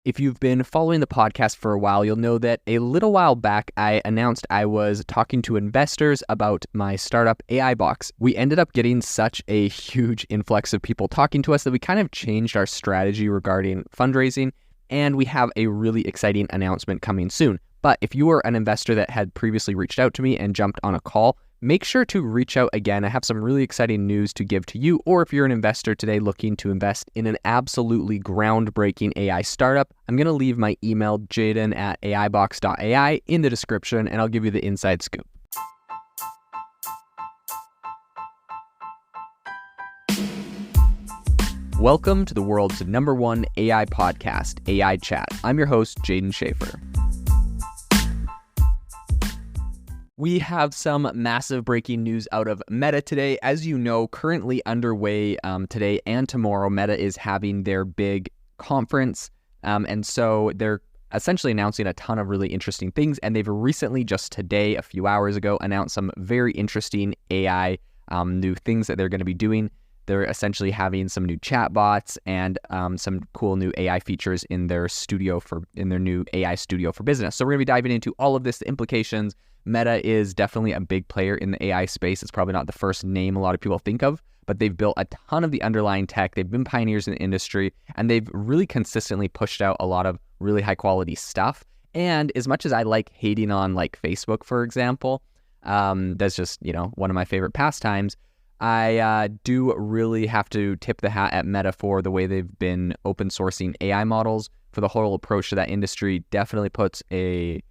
If you've been following the podcast for a while, you'll know that a little while back, I announced I was talking to investors about my startup AI Box. We ended up getting such a huge influx of people talking to us that we kind of changed our strategy regarding fundraising, and we have a really exciting announcement coming soon. But if you were an investor that had previously reached out to me and jumped on a call, make sure to reach out again. I have some really exciting news to give to you, or if you're an investor today looking to invest in an absolutely groundbreaking AI startup, I'm going to leave my email, jaden@aibox.ai, in the description, and I'll give you the inside scoop. Welcome to the world's #1 AI podcast, AI Chat. I'm your host, Jaden Schaefer. We have some massive breaking news out of Meta today. As you know, currently underway today and tomorrow, Meta is having their big conference. And so they're essentially announcing a ton of really interesting things. And they've recently, just today, a few hours ago, announced some very interesting AI new things that they're going to be doing. They're essentially having some new chatbots and some cool new AI features in their new AI studio for business. So we're going to be diving into all of this, the implications. Meta is definitely a big player in the AI space. It's probably not the first name a lot of people think of, but they've built a ton of the underlying tech. They've been pioneers in the industry, and they've really consistently pushed out a lot of really high quality stuff. And as much as I like hating on like Facebook, for example, that's just, one of my favorite pastimes. I do really have to tip the hat at Meta for the way they've been open sourcing AI models. For the whole approach to that industry, definitely puts a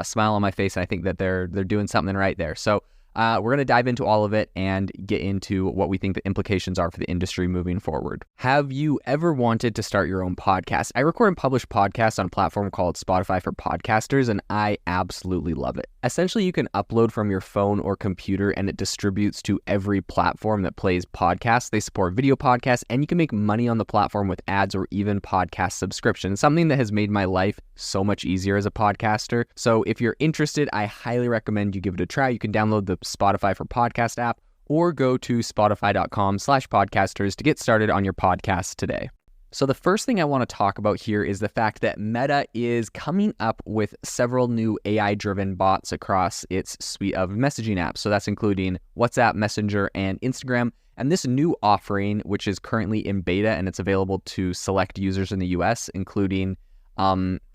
smile on my face, and I think that they're doing something right there. So we're going to dive into all of it and get into what we think the implications are for the industry moving forward. Have you ever wanted to start your own podcast? I record and publish podcasts on a platform called Spotify for Podcasters, and I absolutely love it. Essentially, you can upload from your phone or computer, and it distributes to every platform that plays podcasts. They support video podcasts, and you can make money on the platform with ads or even podcast subscriptions, something that has made my life so much easier as a podcaster. So if you're interested, I highly recommend you give it a try. You can download the Spotify for Podcast app or go to spotify.com/podcasters to get started on your podcast today. So the first thing I want to talk about here is the fact that Meta is coming up with several new AI-driven bots across its suite of messaging apps. So that's including WhatsApp, Messenger, and Instagram. And this new offering, which is currently in beta and it's available to select users in the US, including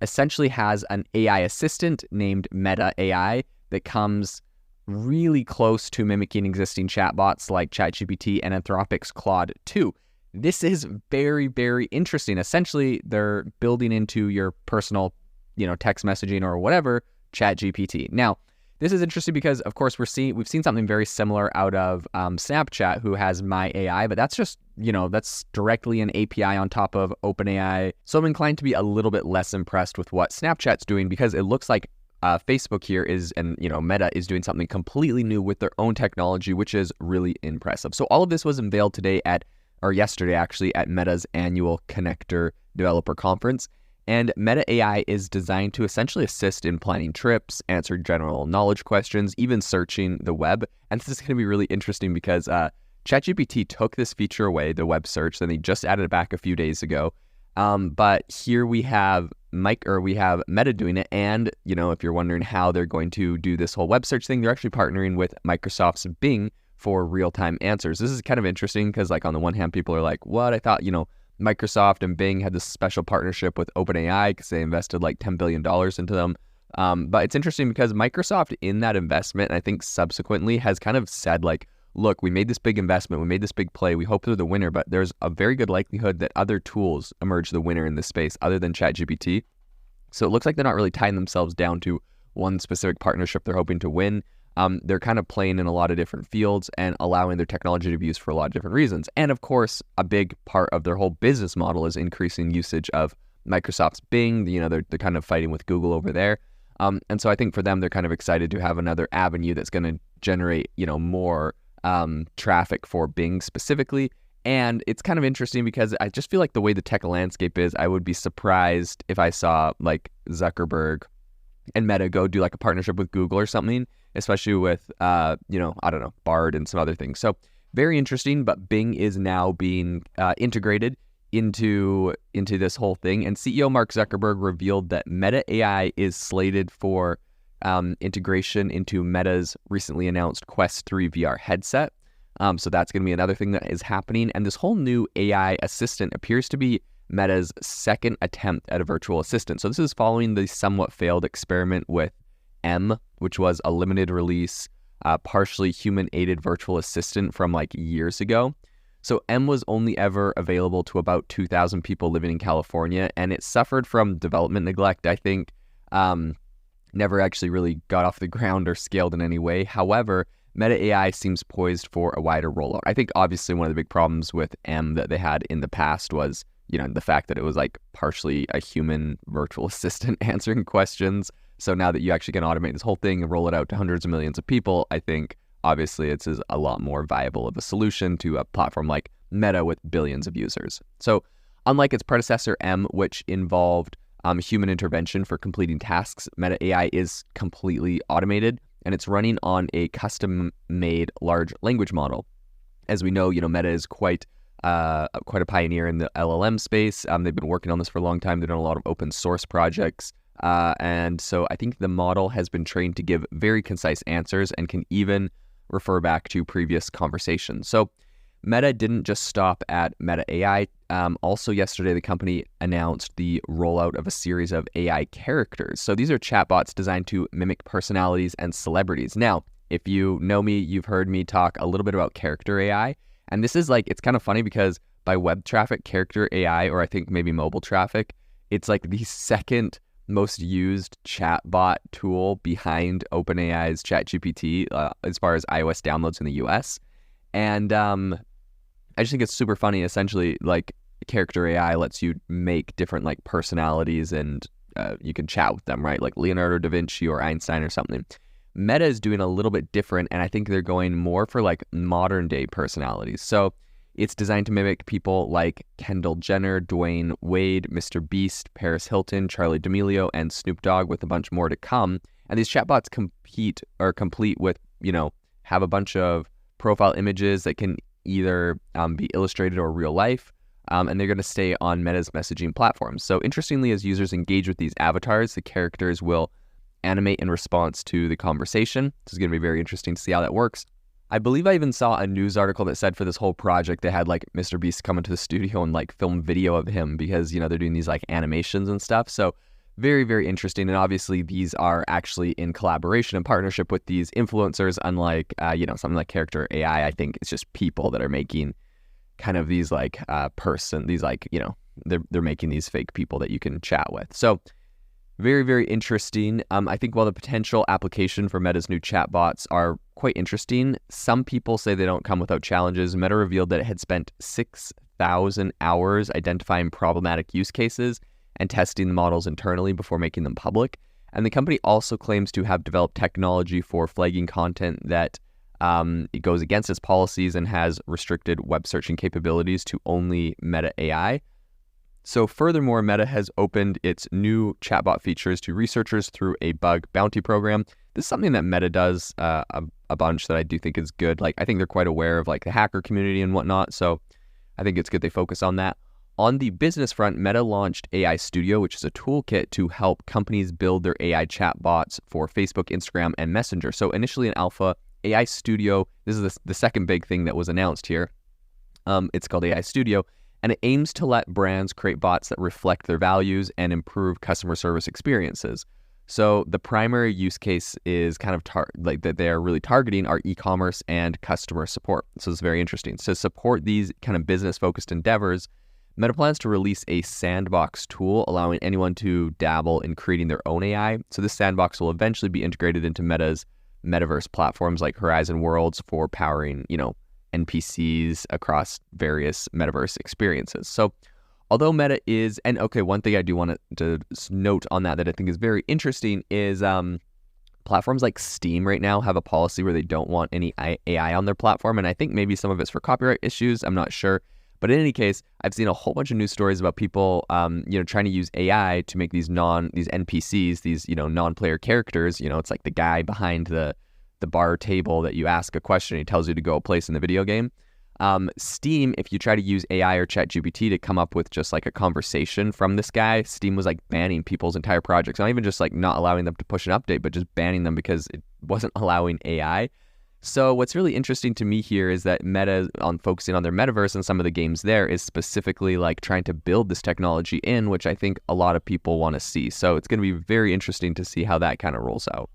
essentially has an AI assistant named Meta AI that comes really close to mimicking existing chatbots like ChatGPT and Anthropic's Claude 2. This is very, very interesting. Essentially, they're building into your personal, text messaging or whatever, ChatGPT. Now, this is interesting because, of course, we've seen something very similar out of Snapchat, who has My AI, but that's just, that's directly an API on top of OpenAI. So I'm inclined to be a little bit less impressed with what Snapchat's doing, because it looks like Facebook here Meta is doing something completely new with their own technology, which is really impressive. So all of this was unveiled yesterday actually, at Meta's annual Connector Developer Conference. And Meta AI is designed to essentially assist in planning trips, answer general knowledge questions, even searching the web. And this is going to be really interesting because ChatGPT took this feature away, the web search, and they just added it back a few days ago. But here we have Meta doing it. And, if you're wondering how they're going to do this whole web search thing, they're actually partnering with Microsoft's Bing for real-time answers. This is kind of interesting because, on the one hand, people are like, what? I thought, Microsoft and Bing had this special partnership with OpenAI because they invested like $10 billion into them. But it's interesting because Microsoft, in that investment, and I think subsequently, has kind of said look, we made this big investment, we made this big play, we hope they're the winner, but there's a very good likelihood that other tools emerge the winner in this space other than ChatGPT. So it looks like they're not really tying themselves down to one specific partnership they're hoping to win. They're kind of playing in a lot of different fields and allowing their technology to be used for a lot of different reasons. And of course, a big part of their whole business model is increasing usage of Microsoft's Bing. They're kind of fighting with Google over there. And so I think for them, they're kind of excited to have another avenue that's going to generate, more traffic for Bing specifically. And it's kind of interesting because I just feel like the way the tech landscape is, I would be surprised if I saw like Zuckerberg and Meta go do like a partnership with Google or something, especially with, I don't know, Bard and some other things. So very interesting, but Bing is now being integrated into this whole thing. And CEO Mark Zuckerberg revealed that Meta AI is slated for integration into Meta's recently announced Quest 3 VR headset. So that's going to be another thing that is happening. And this whole new AI assistant appears to be Meta's second attempt at a virtual assistant. So this is following the somewhat failed experiment with M, which was a limited release, partially human-aided virtual assistant from like years ago. So M was only ever available to about 2,000 people living in California, and it suffered from development neglect, I think. Never actually really got off the ground or scaled in any way. However, Meta AI seems poised for a wider rollout. I think obviously one of the big problems with M that they had in the past was, the fact that it was like partially a human virtual assistant answering questions. So now that you actually can automate this whole thing and roll it out to hundreds of millions of people, I think obviously it's a lot more viable of a solution to a platform like Meta with billions of users. So unlike its predecessor M, which involved human intervention for completing tasks, Meta AI is completely automated, and it's running on a custom-made large language model. As we know, Meta is quite a pioneer in the LLM space. They've been working on this for a long time. They've done a lot of open source projects. And so I think the model has been trained to give very concise answers and can even refer back to previous conversations. So Meta didn't just stop at Meta AI. Also yesterday, the company announced the rollout of a series of AI characters. So these are chatbots designed to mimic personalities and celebrities. Now, if you know me, you've heard me talk a little bit about character AI. And this is it's kind of funny because by web traffic, character AI, or I think maybe mobile traffic, it's like the second most used chatbot tool behind OpenAI's ChatGPT as far as iOS downloads in the US. And I just think it's super funny. Essentially, character AI lets you make different personalities and you can chat with them, right? Like Leonardo da Vinci or Einstein or something. Meta is doing a little bit different, and I think they're going more for modern day personalities. So it's designed to mimic people like Kendall Jenner, Dwayne Wade, Mr. Beast, Paris Hilton, Charli D'Amelio, and Snoop Dogg, with a bunch more to come. And these chatbots complete with, have a bunch of profile images that can either be illustrated or real life, and they're going to stay on Meta's messaging platforms. So interestingly, as users engage with these avatars, the characters will animate in response to the conversation. This is going to be very interesting to see how that works. I believe I even saw a news article that said for this whole project, they had Mr. Beast come into the studio and film video of him because, they're doing these animations and stuff. So very, very interesting. And obviously these are actually in collaboration and partnership with these influencers, unlike, something like character AI. I think it's just people that are making kind of these they're making these fake people that you can chat with. So very, very interesting. I think while the potential application for Meta's new chatbots are quite interesting, some people say they don't come without challenges. Meta revealed that it had spent 6,000 hours identifying problematic use cases and testing the models internally before making them public. And the company also claims to have developed technology for flagging content that it goes against its policies and has restricted web searching capabilities to only Meta AI. So furthermore, Meta has opened its new chatbot features to researchers through a bug bounty program. This is something that Meta does a bunch that I do think is good. I think they're quite aware of the hacker community and whatnot. So I think it's good they focus on that. On the business front, Meta launched AI Studio, which is a toolkit to help companies build their AI chatbots for Facebook, Instagram, and Messenger. So initially in alpha, AI Studio, this is the second big thing that was announced here. It's called AI Studio. And it aims to let brands create bots that reflect their values and improve customer service experiences. So the primary use case is kind of that they are really targeting are e-commerce and customer support. So it's very interesting. To support these kind of business-focused endeavors, Meta plans to release a sandbox tool allowing anyone to dabble in creating their own AI. So this sandbox will eventually be integrated into Meta's metaverse platforms like Horizon Worlds for powering, NPCs across various metaverse experiences. So although Meta is, and okay, one thing I do want to note on that I think is very interesting is platforms like Steam right now have a policy where they don't want any AI on their platform. And I think maybe some of it's for copyright issues. I'm not sure. But in any case, I've seen a whole bunch of news stories about people, trying to use AI to make these NPCs, these, non-player characters. It's like the guy behind the bar table that you ask a question and he tells you to go a place in the video game. Steam, if you try to use AI or ChatGPT to come up with just like a conversation from this guy, Steam was like banning people's entire projects. Not even just like not allowing them to push an update, but just banning them because it wasn't allowing AI. So what's really interesting to me here is that Meta, on focusing on their metaverse and some of the games there, is specifically like trying to build this technology in, which I think a lot of people want to see. So it's going to be very interesting to see how that kind of rolls out.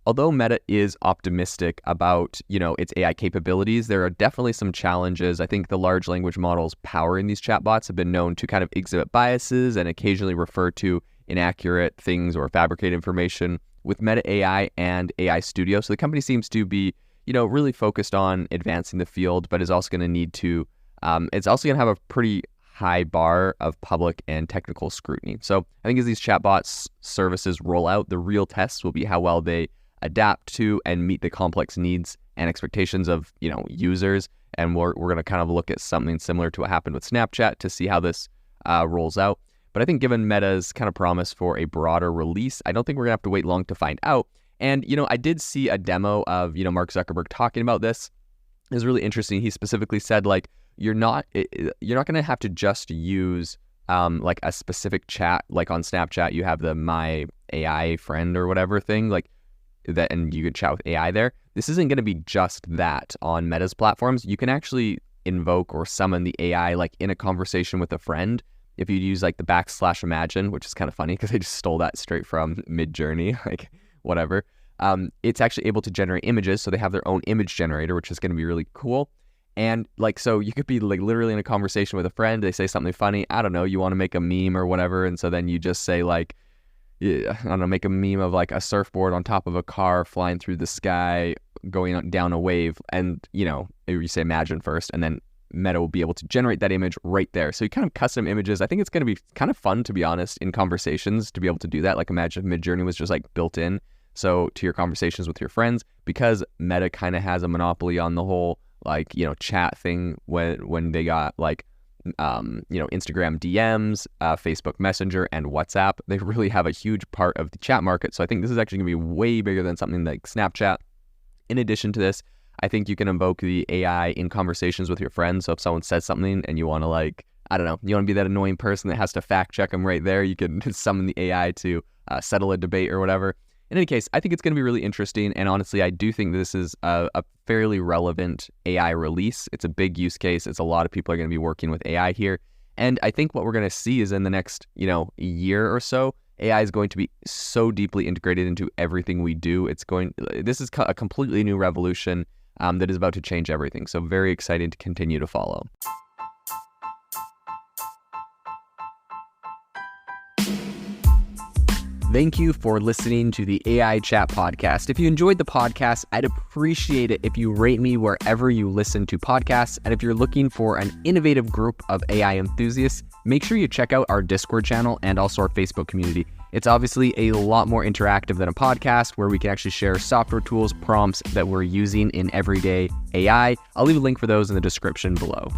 Although Meta is optimistic about, its AI capabilities, there are definitely some challenges. I think the large language models powering these chatbots have been known to kind of exhibit biases and occasionally refer to inaccurate things or fabricate information with Meta AI and AI Studio. So the company seems to be, really focused on advancing the field, but is also going to need to, it's also going to have a pretty high bar of public and technical scrutiny. So I think as these chatbots services roll out, the real test will be how well they adapt to and meet the complex needs and expectations of, users. And we're going to kind of look at something similar to what happened with Snapchat to see how this rolls out. But I think given Meta's kind of promise for a broader release, I don't think we're going to have to wait long to find out. And, I did see a demo of, Mark Zuckerberg talking about this. It was really interesting. He specifically said, like, you're not going to have to just use like a specific chat, like on Snapchat, you have the My AI friend or whatever thing, like that, and you can chat with AI there. This isn't going to be just that on Meta's platforms. You can actually invoke or summon the AI like in a conversation with a friend. If you use like the \imagine, which is kind of funny because they just stole that straight from Midjourney, like whatever. It's actually able to generate images. So they have their own image generator, which is going to be really cool. And like, so you could be like literally in a conversation with a friend. They say something funny. I don't know. You want to make a meme or whatever. And so then you just say like, I don't know, make a meme of like a surfboard on top of a car flying through the sky, going down a wave. And, you say imagine first, and then Meta will be able to generate that image right there. So you kind of custom images. I think it's going to be kind of fun, to be honest, in conversations to be able to do that. Like imagine if Midjourney was just like built in. So to your conversations with your friends, because Meta kind of has a monopoly on the whole, like, chat thing when they got like, Instagram DMs, Facebook Messenger, and WhatsApp. They really have a huge part of the chat market. So I think this is actually going to be way bigger than something like Snapchat. In addition to this, I think you can invoke the AI in conversations with your friends. So if someone says something and you want to like, I don't know, you want to be that annoying person that has to fact check them right there, you can summon the AI to settle a debate or whatever. In any case, I think it's going to be really interesting. And honestly, I do think this is a fairly relevant AI release. It's a big use case. It's a lot of people are going to be working with AI here. And I think what we're going to see is in the next, year or so, AI is going to be so deeply integrated into everything we do. This is a completely new revolution that is about to change everything. So very excited to continue to follow. Thank you for listening to the AI Chat Podcast. If you enjoyed the podcast, I'd appreciate it if you rate me wherever you listen to podcasts. And if you're looking for an innovative group of AI enthusiasts, make sure you check out our Discord channel and also our Facebook community. It's obviously a lot more interactive than a podcast where we can actually share software tools, prompts that we're using in everyday AI. I'll leave a link for those in the description below.